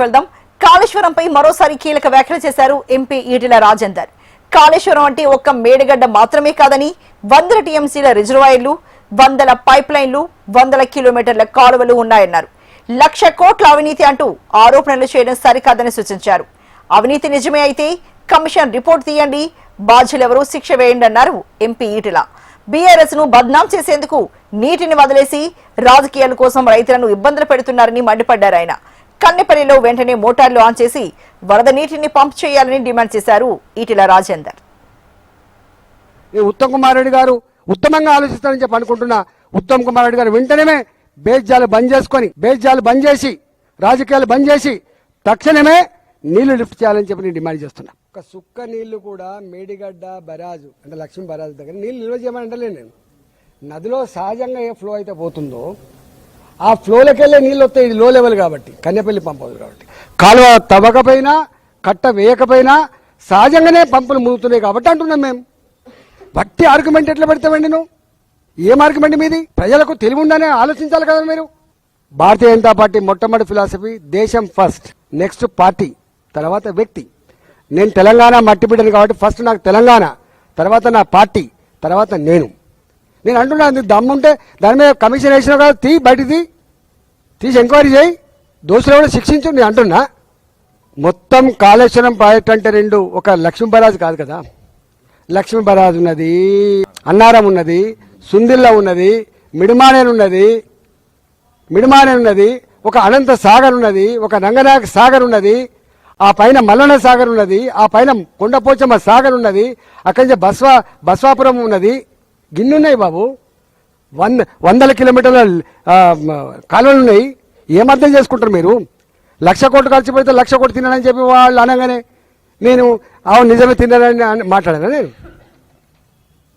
వెళ్దాం. కాళేశ్వరంపై మరోసారి కీలక వ్యాఖ్యలు చేశారు ఎంపీ ఈటెల రాజేందర్. కాళేశ్వరం అంటే ఒక్క మేడిగడ్డ మాత్రమే కాదని 100 టీఎంసీల రిజర్వాయర్లు, 100 పైప్ లైన్లు, 100 కిలోమీటర్ల కాలువలు ఉన్నాయన్నారు. 1,00,000 కోట్ల అవినీతి అంటూ ఆరోపణలు చేయడం సరికాదని సూచించారు. అవినీతి నిజమే అయితే కమిషన్ రిపోర్ట్ తీయండి, బాధ్యులెవరూ శిక్ష వేయండి అన్నారు ఎంపీ ఈటెల. బీఆర్ఎస్ ను బద్నాం చేసేందుకు నీటిని వదిలేసి రాజకీయాల కోసం రైతులను ఇబ్బందులు పెడుతున్నారని మండిపడ్డారు ఆయన. కన్నెపల్లిలో వెంటనే మోటార్లు ఆన్ చేసి వరద నీటిని పంప్ చేయాలని డిమాండ్ చేశారు ఈటెల రాజేందర్. ఉత్తమ్ కుమార్ రెడ్డి గారు ఉత్తమంగా ఆలోచిస్తారని చెప్పి అనుకుంటున్నా. ఉత్తమ్ కుమార్ రెడ్డి గారు వెంటనే బేజ్జాలు బంద్ చేసి రాజకీయాలు బంద్ చేసి తక్షణమే నీళ్లు లిఫ్ట్ చేయాలని చెప్పి నేను డిమాండ్ చేస్తున్నా. ఒక సుక్క నీళ్లు కూడా మేడిగడ్డ బరాజు అంటే లక్ష్మీ బరాజు దగ్గర నీళ్లు నిల్వ చేయమని అంటలేదు నేను. నదిలో సహజంగా ఏ ఫ్లో అయితే పోతుందో ఆ ఫ్లోలోకి వెళ్ళే నీళ్ళు వస్తాయి. ఇది లో లెవెల్ కాబట్టి కన్నెపల్లి పంప్ అవుతుంది కాబట్టి కాలువ తవ్వకపోయినా కట్ట వేయకపోయినా సహజంగానే పంపులు మునుగుతున్నాయి కాబట్టి అంటున్నాం మేము. బట్టి ఆర్గ్యుమెంట్ ఎట్లా పెడతామండి నువ్వు? ఏం ఆర్గ్యుమెంట్ మీది? ప్రజలకు తెలివి ఉందనే ఆలోచించాలి కదా మీరు. భారతీయ జనతా పార్టీ మొట్టమొదటి ఫిలాసఫీ దేశం ఫస్ట్, నెక్స్ట్ పార్టీ, తర్వాత వ్యక్తి. నేను తెలంగాణ మట్టి బిడ్డను కాబట్టి ఫస్ట్ నాకు తెలంగాణ, తర్వాత నా పార్టీ, తర్వాత నేను అంటున్నాను. దమ్ముంటే దాని మీద కమిషన్ వేసినా కదా, బయటికి తీసి ఎంక్వైరీ చేయి, దోషులు కూడా శిక్షించు నేను అంటున్నా. మొత్తం కాళేశ్వరం ప్రాజెక్ట్ అంటే రెండు, ఒక లక్ష్మీ బరాజ్ కాదు కదా. లక్ష్మీ బరాజ్ ఉన్నది, అన్నారం ఉన్నది, సుందిల్ల ఉన్నది, మిడిమానేన్ ఉన్నది, ఒక అనంత సాగర్ ఉన్నది, ఒక రంగనాయక సాగర్ ఉన్నది, ఆ పైన మల్లన్న సాగర్ ఉన్నది, ఆ పైన కొండపోచమ్మ సాగర్ ఉన్నది, అక్కడి నుంచి బస్వాపురం ఉన్నది. గిన్నున్నాయి బాబు, 100 కిలోమీటర్ల కాలువలు ఉన్నాయి. ఏమర్థం చేసుకుంటారు మీరు? 1,00,000 కోట్లు ఖర్చు పెడితే 1,00,000 కోట్లు తిన్నానని చెప్పి వాళ్ళు అనగానే నేను అవును నిజమే తిన్నానని మాట్లాడాను. నేను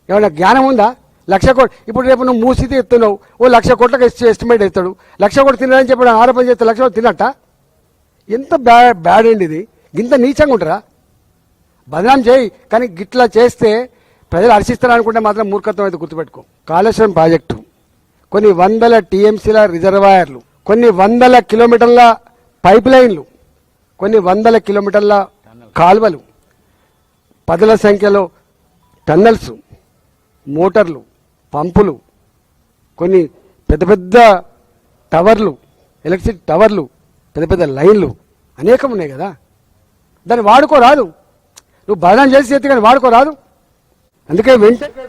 ఏమన్నా జ్ఞానం ఉందా? 1,00,000 కోట్లు ఇప్పుడు రేపు నువ్వు మూసితే ఎత్తున్నావు, ఓ 1,00,000 కోట్లకు ఎస్టిమేట్ ఇస్తాడు. 1,00,000 కోట్లు తిన్నానని చెప్పి ఆరోపణ చేస్తే 1,00,000 కోట్లు తిన్నట్ట? ఎంత బ్యాడ్ అండి ఇది. ఇంత నీచంగా ఉంటారా? బదనాం చేయి, కానీ గిట్లా చేస్తే ప్రజలు హర్షిస్తారనుకుంటే మాత్రం మూర్ఖత్వం అయితే గుర్తుపెట్టుకో. కాళేశ్వరం ప్రాజెక్టు కొన్ని 100 టీఎంసీల రిజర్వాయర్లు, కొన్ని 100 కిలోమీటర్ల పైప్ లైన్లు, కొన్ని 100 కిలోమీటర్ల కాలువలు, 10ల సంఖ్యలో టన్నల్స్, మోటార్లు, పంపులు, కొన్ని పెద్ద పెద్ద టవర్లు, ఎలక్ట్రిసిటీ టవర్లు, పెద్ద పెద్ద లైన్లు అనేకం ఉన్నాయి కదా. దాన్ని వాడుకోరాదు. నువ్వు బదనాం చేసి కానీ వాడుకోరాదు. అందుకే వెంటనే